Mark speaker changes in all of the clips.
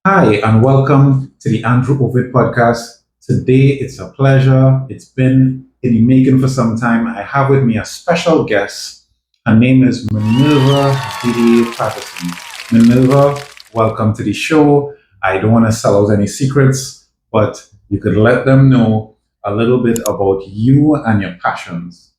Speaker 1: Hi, and welcome to the Andrew Ovid podcast. Today, it's a pleasure. It's been in the making for some time. I have with me a special guest. Her name is Minavia Dedier-Patterson. Minerva, welcome to the show. I don't want to sell out any secrets, but you could let them know a little bit about you and your passions.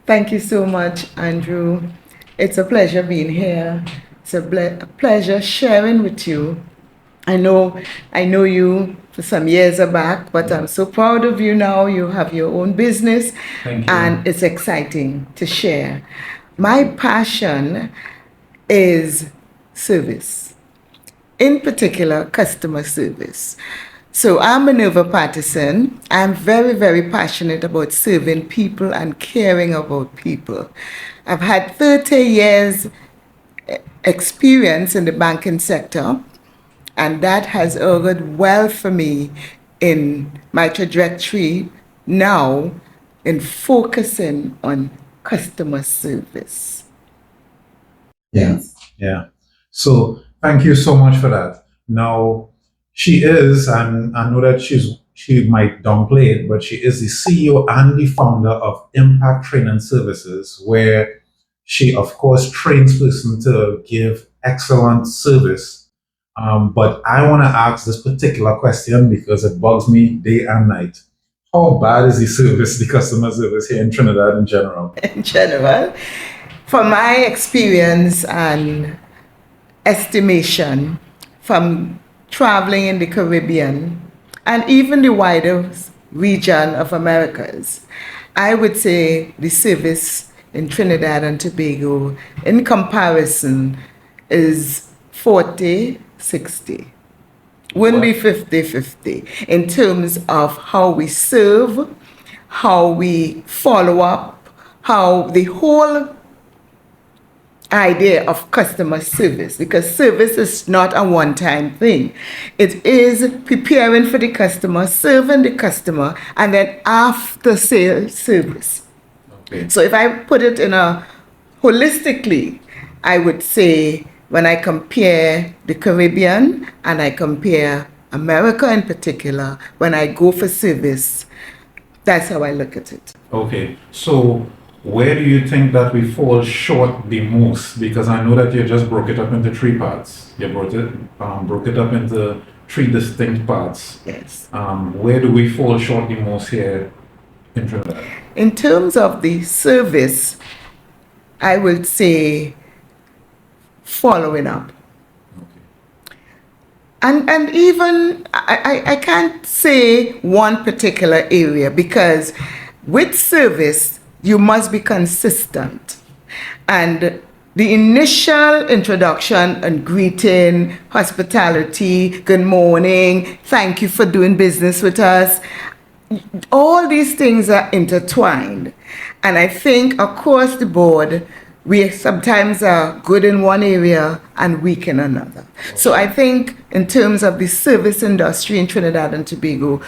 Speaker 2: Thank you so much, Andrew. It's a pleasure being here. It's a pleasure sharing with you. I know I know you for some years back, but I'm so proud of you now. You have your own business,
Speaker 1: Thank
Speaker 2: and
Speaker 1: you.
Speaker 2: it's exciting to share. My passion is service, in particular, customer service. So I'm Minavia Patterson. I'm very, very passionate about serving people and caring about people. I've had 30 years experience in the banking sector, and that has augured well for me in my trajectory now in focusing on customer service.
Speaker 1: Yeah. Yeah. So thank you so much for that. Now, she is, and I know that she might downplay it, but she is the CEO and the founder of Impact Training Services, where she, of course, trains person to give excellent service. But I want to ask this particular question because it bugs me day and night. How bad is the service, the customer service here in Trinidad in general?
Speaker 2: In general, from my experience and estimation from traveling in the Caribbean and even the wider region of Americas, I would say the service in Trinidad and Tobago, in comparison, is 40-60. Wouldn't be
Speaker 1: What?
Speaker 2: 50-50 in terms of how we serve, how we follow up, how the whole idea of customer service, because service is not a one-time thing. It is preparing for the customer, serving the customer, and then after sale service.
Speaker 1: Okay.
Speaker 2: So if I put it in a holistically, I would say when I compare the Caribbean and I compare America in particular, when I go for service, that's how I look at it.
Speaker 1: Okay, so where do you think that we fall short the most? Because I know that you just broke it up into three parts. You broke it up into three distinct parts.
Speaker 2: Yes.
Speaker 1: Where do we fall short the most here in Trinidad?
Speaker 2: In terms of the service, I would say following up. And even I can't say one particular area, because with service you must be consistent, and the initial introduction and greeting, hospitality, good morning, thank you for doing business with us, all these things are intertwined. And I think across the board, we sometimes are good in one area and weak in another. So I think in terms of the service industry in Trinidad and Tobago,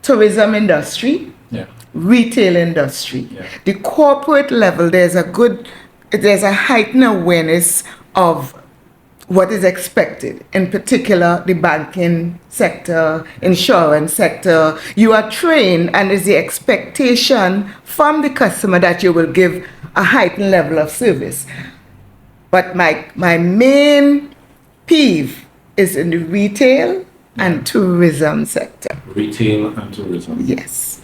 Speaker 2: tourism industry,
Speaker 1: Yeah,
Speaker 2: retail industry,
Speaker 1: yeah.
Speaker 2: the corporate level, there's a heightened awareness of what is expected, in particular the banking sector, insurance sector. You are trained, and it's the expectation from the customer that you will give a heightened level of service. But my main peeve is in the retail and tourism sector.
Speaker 1: Retail and tourism.
Speaker 2: Yes.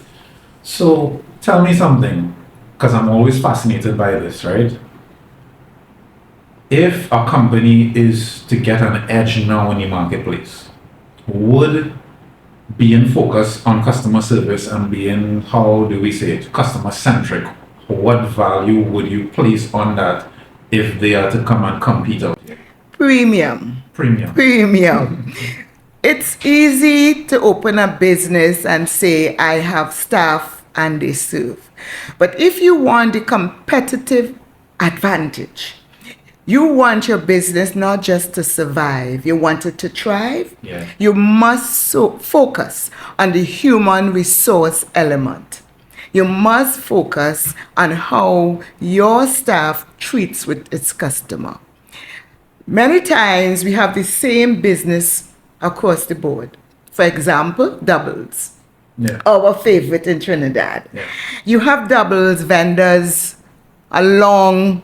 Speaker 1: So tell me something, because I'm always fascinated by this, right? If a company is to get an edge now in the marketplace, would being focused on customer service and being, how do we say it, customer centric, what value would you place on that if they are to come and compete out here?
Speaker 2: Premium.
Speaker 1: Premium.
Speaker 2: Premium. It's easy to open a business and say, I have staff and they serve. But if you want the competitive advantage, you want your business not just to survive, you want it to thrive,
Speaker 1: Yeah.
Speaker 2: you must focus on the human resource element. You must focus on how your staff treats with its customer. Many times we have the same business across the board. For example, doubles.
Speaker 1: Yeah.
Speaker 2: Our favorite in Trinidad.
Speaker 1: Yeah.
Speaker 2: You have doubles vendors along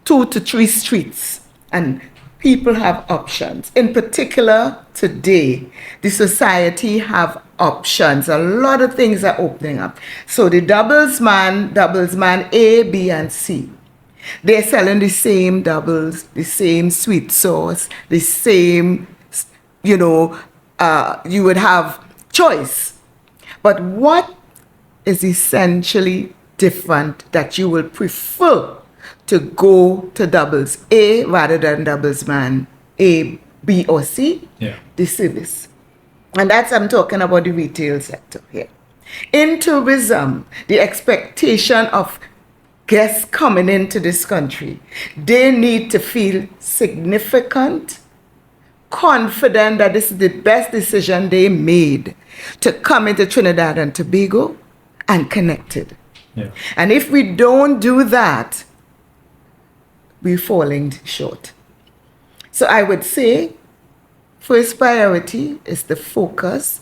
Speaker 2: 2 to 3 streets, and people have options. In particular, today, the society have options. A lot of things are opening up. So the doubles man A, B, and C, they're selling the same doubles, the same sweet sauce, the same, you would have choice. But what is essentially different that you will prefer to go to doubles A rather than doubles man A, B, or C?
Speaker 1: Yeah.
Speaker 2: The service. And that's, I'm talking about the retail sector here. In tourism, the expectation of guests coming into this country, they need to feel significant, confident that this is the best decision they made to come into Trinidad and Tobago and connected.
Speaker 1: Yeah.
Speaker 2: And if we don't do that, we're falling short. So I would say first priority is the focus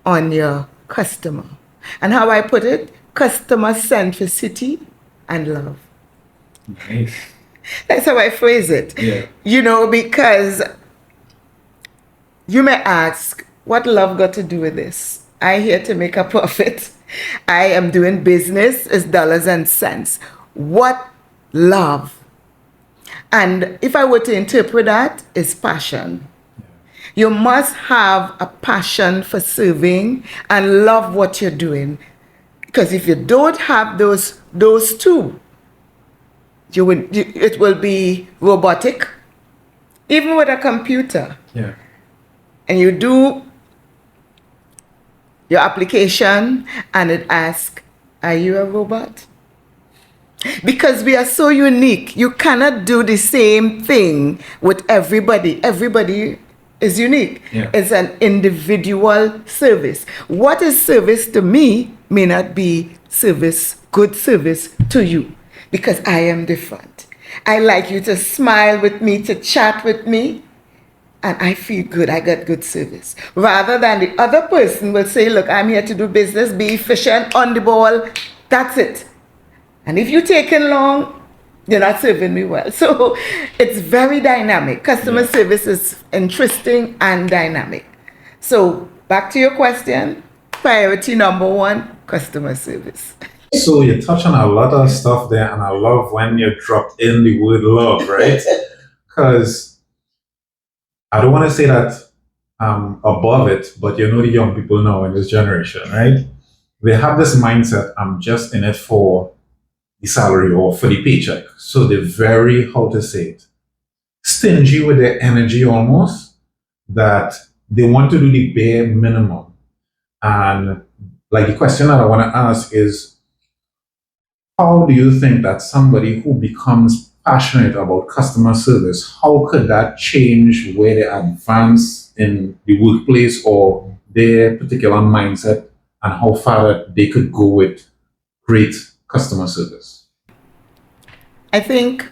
Speaker 2: on your customer. And how I put it, customer centricity and love.
Speaker 1: Nice.
Speaker 2: That's how I phrase it.
Speaker 1: Yeah.
Speaker 2: Because you may ask, what love got to do with this? I here to make a profit. I am doing business, it's dollars and cents. What love? And if I were to interpret that, it's passion. You must have a passion for serving and love what you're doing. Because if you don't have those two, it will be robotic. Even with a computer.
Speaker 1: Yeah.
Speaker 2: And you do your application and it asks, are you a robot? Because we are so unique. You cannot do the same thing with everybody. Everybody is unique.
Speaker 1: Yeah.
Speaker 2: It's an individual service. What is service to me may not be good service to you, because I am different. I like you to smile with me, to chat with me, and I feel good. I got good service. Rather than the other person will say, look, I'm here to do business, be efficient, on the ball, that's it. And if you're taking long, you're not serving me well. So it's very dynamic. Customer service is interesting and dynamic. So back to your question, priority number 1, customer service.
Speaker 1: So you touch on a lot of stuff there, and I love when you dropped in the word love, right? Because I don't want to say that I'm above it, but the young people now in this generation, right? They have this mindset, I'm just in it for the salary or for the paycheck. So they're very, how to say it, stingy with their energy almost, that they want to do the bare minimum. And like the question that I want to ask is, how do you think that somebody who becomes passionate about customer service, how could that change where they advance in the workplace or their particular mindset, and how far that they could go with great customer service?
Speaker 2: I think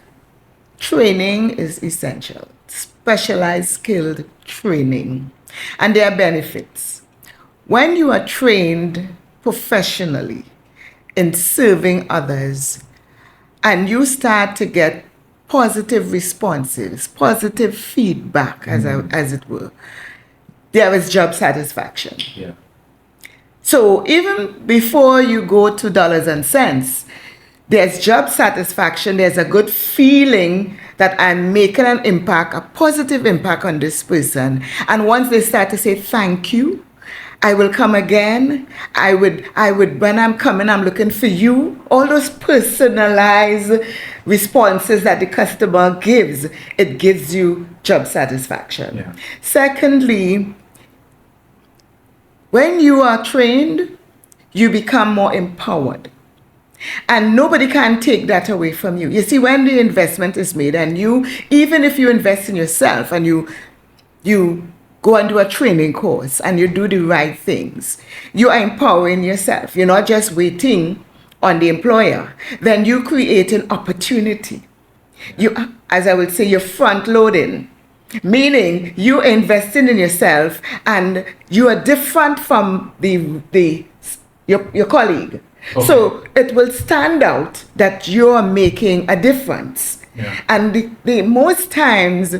Speaker 2: training is essential. Specialized skilled training. And there are benefits. When you are trained professionally in serving others, and you start to get positive responses, positive feedback, as it were, there is job satisfaction.
Speaker 1: Yeah.
Speaker 2: So even before you go to dollars and cents, there's job satisfaction, there's a good feeling that I'm making an impact, a positive impact on this person. And once they start to say thank you, I will come again. I would, when I'm coming, I'm looking for you. All those personalized responses that the customer gives, it gives you job satisfaction.
Speaker 1: Yeah.
Speaker 2: Secondly, when you are trained, you become more empowered. And nobody can take that away from you. You see, when the investment is made, and you, even if you invest in yourself and you go and do a training course and you do the right things, you are empowering yourself. You're not just waiting on the employer. Then you create an opportunity. You, as I would say, you're front loading. meaning you are investing in yourself and you are different from your colleague.
Speaker 1: Okay.
Speaker 2: So it will stand out that you are making a difference.
Speaker 1: Yeah.
Speaker 2: And the most times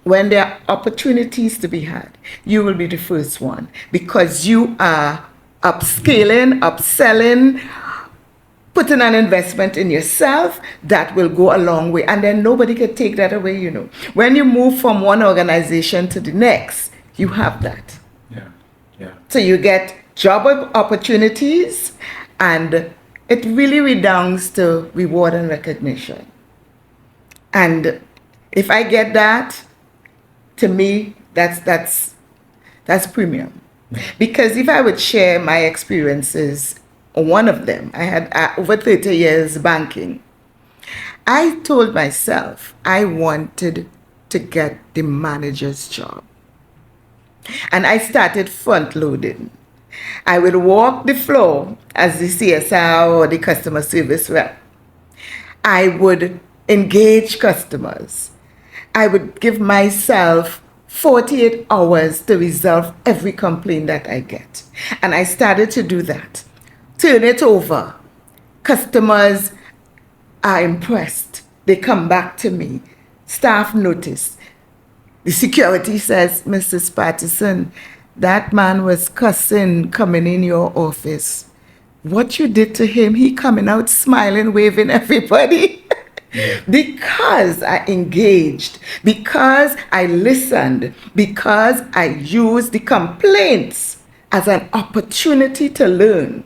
Speaker 2: when there are opportunities to be had, you will be the first one because you are upscaling, upselling, putting an investment in yourself that will go a long way. And then nobody can take that away, you know. When you move from one organization to the next, you have that.
Speaker 1: Yeah. Yeah.
Speaker 2: So you get job opportunities, and it really redounds to reward and recognition. And if I get that, to me, that's premium. Because if I would share my experiences, one of them, I had over 30 years banking. I told myself I wanted to get the manager's job. And I started front loading. I would walk the floor as the CSR or the customer service rep. I would engage customers. I would give myself 48 hours to resolve every complaint that I get. And I started to do that. Turn it over. Customers are impressed. They come back to me. Staff notice. The security says, Mrs. Patterson, that man was cussing coming in your office. What you did to him, he coming out smiling, waving everybody. Because I engaged, because I listened, because I used the complaints as an opportunity to learn.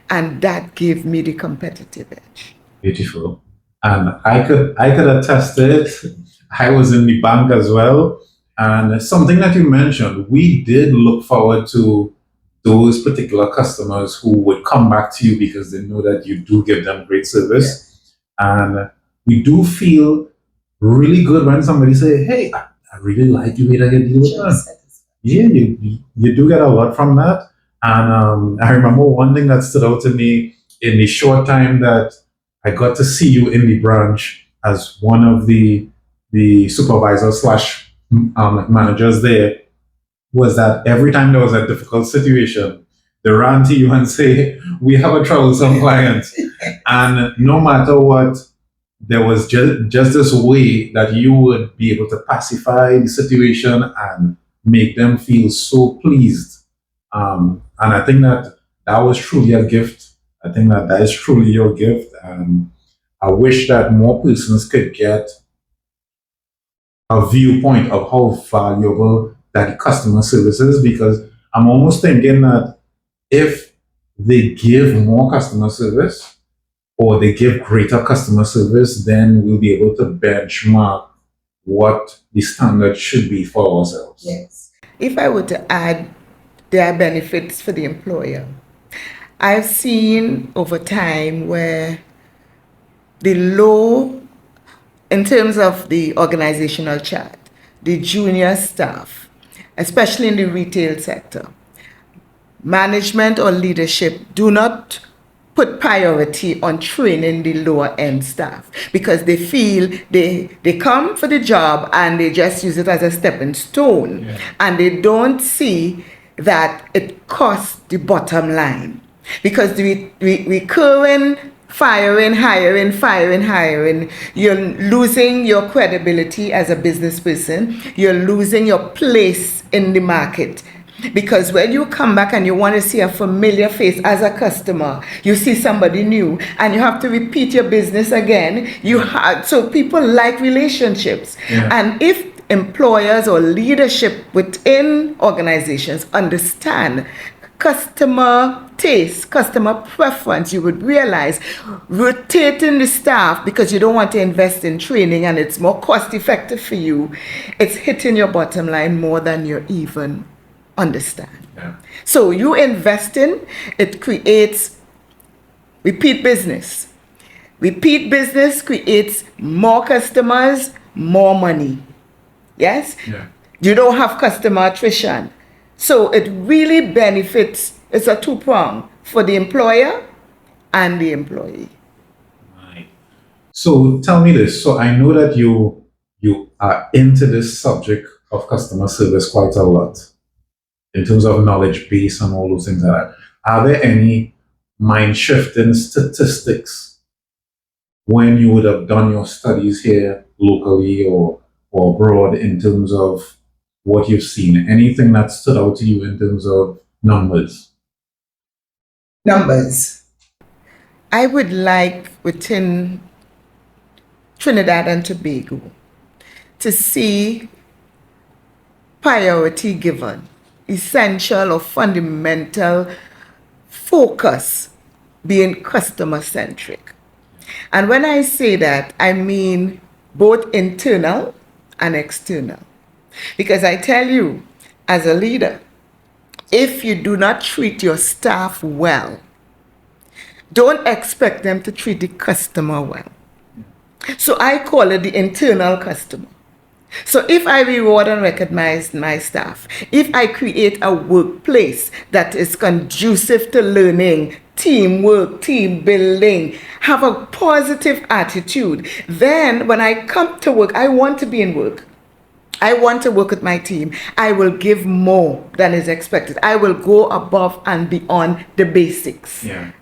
Speaker 2: And that gave me the competitive edge.
Speaker 1: Beautiful. And I could attest to it. I was in the bank as well. And something that you mentioned, we did look forward to those particular customers who would come back to you because they know that you do give them great service. Yeah. And we do feel really good when somebody say, hey, I really like the way that you deal with them. Yeah, you do get a lot from that. And I remember one thing that stood out to me in the short time that I got to see you in the branch as one of the supervisors slash managers there, was that every time there was a difficult situation, they ran to you and say, we have a troublesome client. And no matter what, there was just this way that you would be able to pacify the situation and make them feel so pleased. And I think that was truly a gift. I think that is truly your gift. And I wish that more persons could get a viewpoint of how valuable that customer service is, because I'm almost thinking that if they give more customer service or they give greater customer service, then we'll be able to benchmark what the standard should be for ourselves.
Speaker 2: Yes. If I were to add, there are benefits for the employer. I've seen over time where the low, in terms of the organizational chart, the junior staff, especially in the retail sector, management or leadership do not put priority on training the lower end staff because they feel they come for the job and they just use it as a stepping stone. Yeah. And they don't see that it costs the bottom line, because the recurring firing, hiring, you're losing your credibility as a business person. You're losing your place in the market. Because when you come back and you want to see a familiar face as a customer, you see somebody new and you have to repeat your business again. So people like relationships. Yeah. And if employers or leadership within organizations understand customer taste, customer preference, you would realize rotating the staff because you don't want to invest in training and it's more cost effective for you, it's hitting your bottom line more than you even understand. Yeah. So you invest in, it creates repeat business. Repeat business creates more customers, more money. Yes? Yeah. You don't have customer attrition. So it really benefits, it's a two-prong for the employer and the employee.
Speaker 1: Right. So tell me this. So I know that you you are into this subject of customer service quite a lot in terms of knowledge base and all those things like that. Are there any mind shifting statistics when you would have done your studies here locally or abroad in terms of what you've seen? Anything that stood out to you in terms of numbers?
Speaker 2: Numbers. I would like within Trinidad and Tobago to see priority given, essential or fundamental focus being customer centric. And when I say that, I mean both internal and external. Because I tell you, as a leader, if you do not treat your staff well, don't expect them to treat the customer well. So I call it the internal customer. So if I reward and recognize my staff, if I create a workplace that is conducive to learning, teamwork, team building, have a positive attitude, then when I come to work, I want to be in work. I want to work with my team. I will give more than is expected. I will go above and beyond the basics.
Speaker 1: Yeah.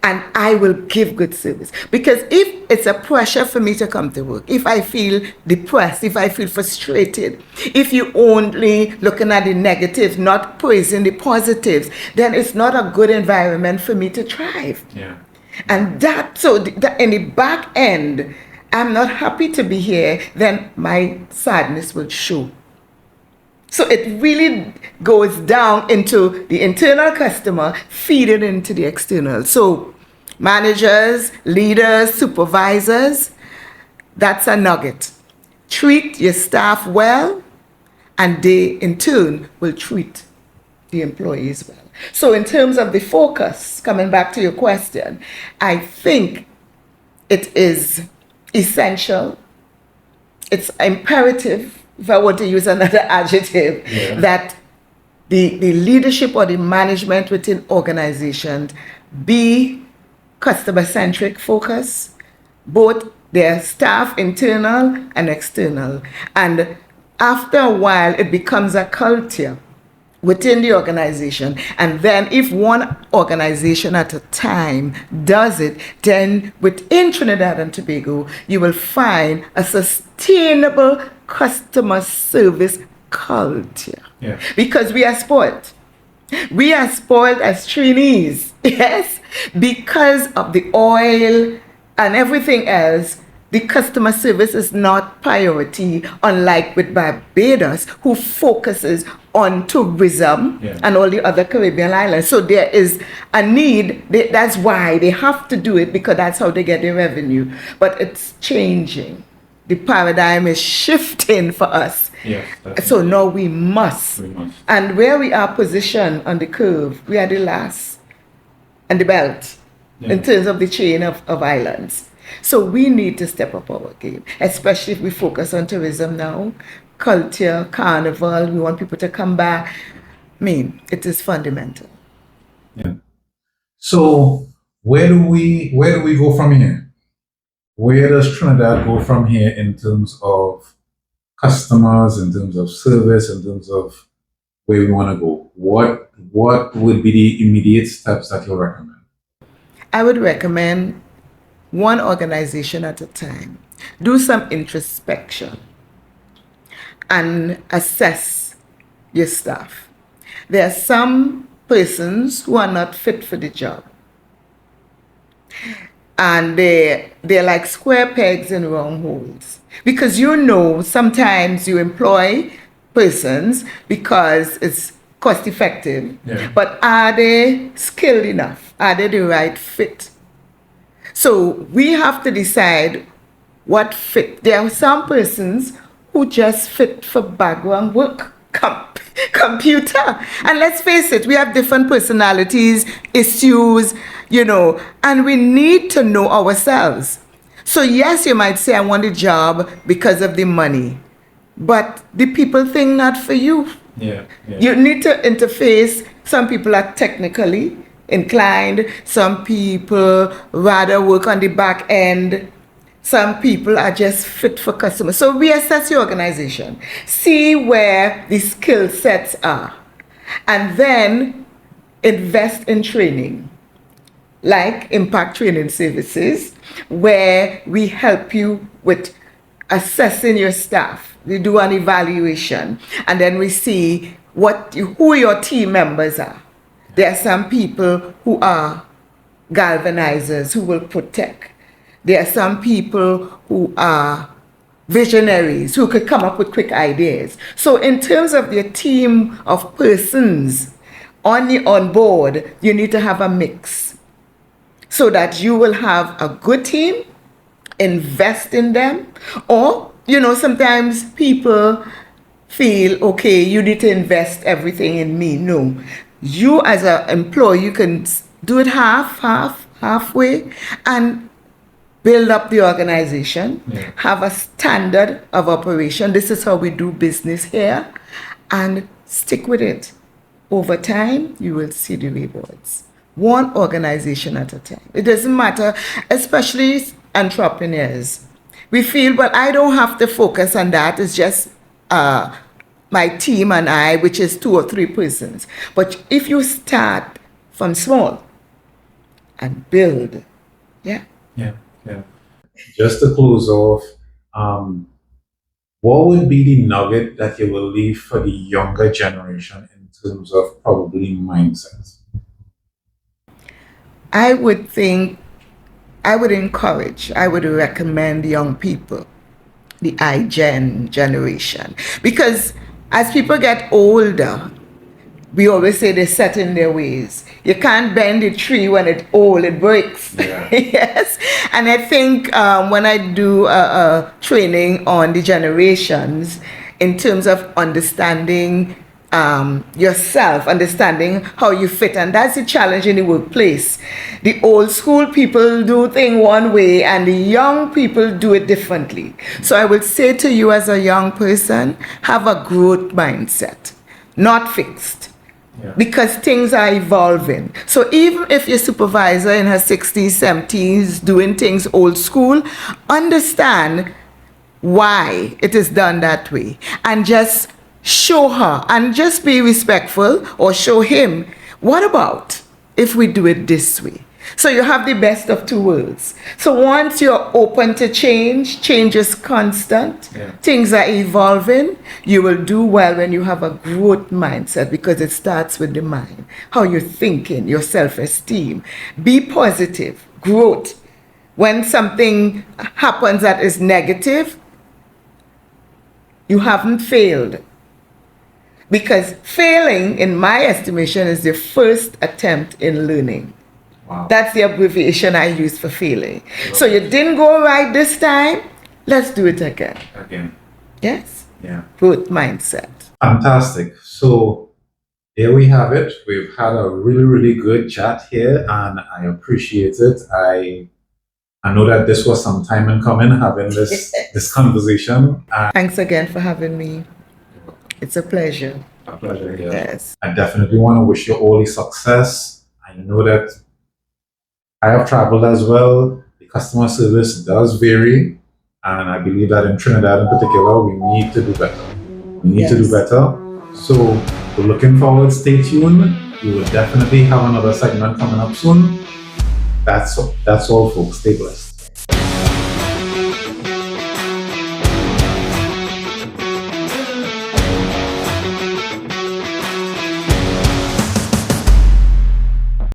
Speaker 2: And I will give good service. Because if it's a pressure for me to come to work, if I feel depressed, if I feel frustrated, if you only looking at the negatives, not praising the positives, then it's not a good environment for me to thrive.
Speaker 1: Yeah.
Speaker 2: And that in the back end, I'm not happy to be here, then my sadness will show. So it really goes down into the internal customer, feeding into the external. So managers, leaders, supervisors, that's a nugget. Treat your staff well, and they in turn will treat the employees well. So in terms of the focus, coming back to your question, I think it is essential, it's imperative, if I want to use another adjective, that the leadership or the management within organizations be customer-centric focus, both their staff, internal and external. And after a while, it becomes a culture within the organization. And then if one organization at a time does it, then within Trinidad and Tobago, you will find a sustainable customer service culture.
Speaker 1: Yeah.
Speaker 2: Because we are spoiled. We are spoiled as trainees, yes, because of the oil and everything else. The customer service is not priority, unlike with Barbados, who focuses on tourism and all the other Caribbean islands. So there is a need. That's why they have to do it, because that's how they get their revenue. But it's changing. The paradigm is shifting for us.
Speaker 1: Yes,
Speaker 2: so now we must. And where we are positioned on the curve, we are the last and the belt in terms of the chain of islands. So we need to step up our game, especially if we focus on tourism now, culture, carnival. We want people to come back. I mean, it is fundamental.
Speaker 1: Yeah. So where do we go from here? Where does Trinidad go from here in terms of customers, in terms of service, in terms of where we want to go? What would be the immediate steps that you'll recommend?
Speaker 2: I would recommend one organization at a time. Do some introspection and assess your staff. There are some persons who are not fit for the job. And they're like square pegs in round holes. Because sometimes you employ persons because it's cost effective. Yeah. But are they skilled enough? Are they the right fit? So we have to decide what fit. There are some persons who just fit for background work, computer. And let's face it, we have different personalities, issues, and we need to know ourselves. So yes, you might say, I want a job because of the money, but the people thing not for you.
Speaker 1: Yeah.
Speaker 2: You need to interface. Some people are technically inclined. Some people rather work on the back end. Some people are just fit for customers. So reassess your organization, see where the skill sets are, and then invest in training, like Impact Training Services, where we help you with assessing your staff. We do an evaluation, and then we see who your team members are. There are some people who are galvanizers, who will protect. There are some people who are visionaries, who could come up with quick ideas. So in terms of your team of persons on board, you need to have a mix so that you will have a good team, invest in them. Or, sometimes people feel, okay, you need to invest everything in me. No, you as an employee, you can do it halfway, and build up the organization, have a standard of operation. This is how we do business here, and stick with it. Over time, you will see the rewards. One organization at a time. It doesn't matter, especially entrepreneurs. We feel, well, I don't have to focus on that. It's just my team and I, which is 2 or 3 persons. But if you start from small and build,
Speaker 1: Yeah. Just to close off, what would be the nugget that you will leave for the younger generation in terms of probably mindset?
Speaker 2: I would encourage, I would recommend young people, the iGen generation, because as people get older, we always say they're set in their ways. You can't bend a tree when it's old, it breaks.
Speaker 1: Yeah.
Speaker 2: Yes. And I think when I do a training on the generations in terms of understanding yourself, understanding how you fit, and that's the challenge in the workplace. The old school people do things one way and the young people do it differently. So I would say to you as a young person, have a growth mindset, not fixed.
Speaker 1: Yeah.
Speaker 2: Because things are evolving. So even if your supervisor in her 60s, 70s doing things old school, understand why it is done that way, and just show her, and just be respectful, or show him, what about if we do it this way? So you have the best of 2 worlds. So once you're open to change is constant, things are evolving, you will do well when you have a growth mindset, because it starts with the mind, how you're thinking, your self-esteem. Be positive, growth. When something happens that is negative, you haven't failed. Because failing, in my estimation, is the first attempt in learning.
Speaker 1: Wow.
Speaker 2: That's the abbreviation I use for failing. So you didn't go right this time, let's do it again. Yes?
Speaker 1: Yeah.
Speaker 2: Growth mindset.
Speaker 1: Fantastic. So there we have it. We've had a really, really good chat here, and I appreciate it. I know that this was some time in coming, having this conversation.
Speaker 2: Thanks again for having me. It's a pleasure.
Speaker 1: A pleasure. Yeah.
Speaker 2: Yes.
Speaker 1: I definitely want to wish you all the success. I know that I have traveled as well. The customer service does vary, and I believe that in Trinidad in particular, we need to do better. We need to do better. So we're looking forward. Stay tuned. We will definitely have another segment coming up soon. That's all, folks. Stay blessed.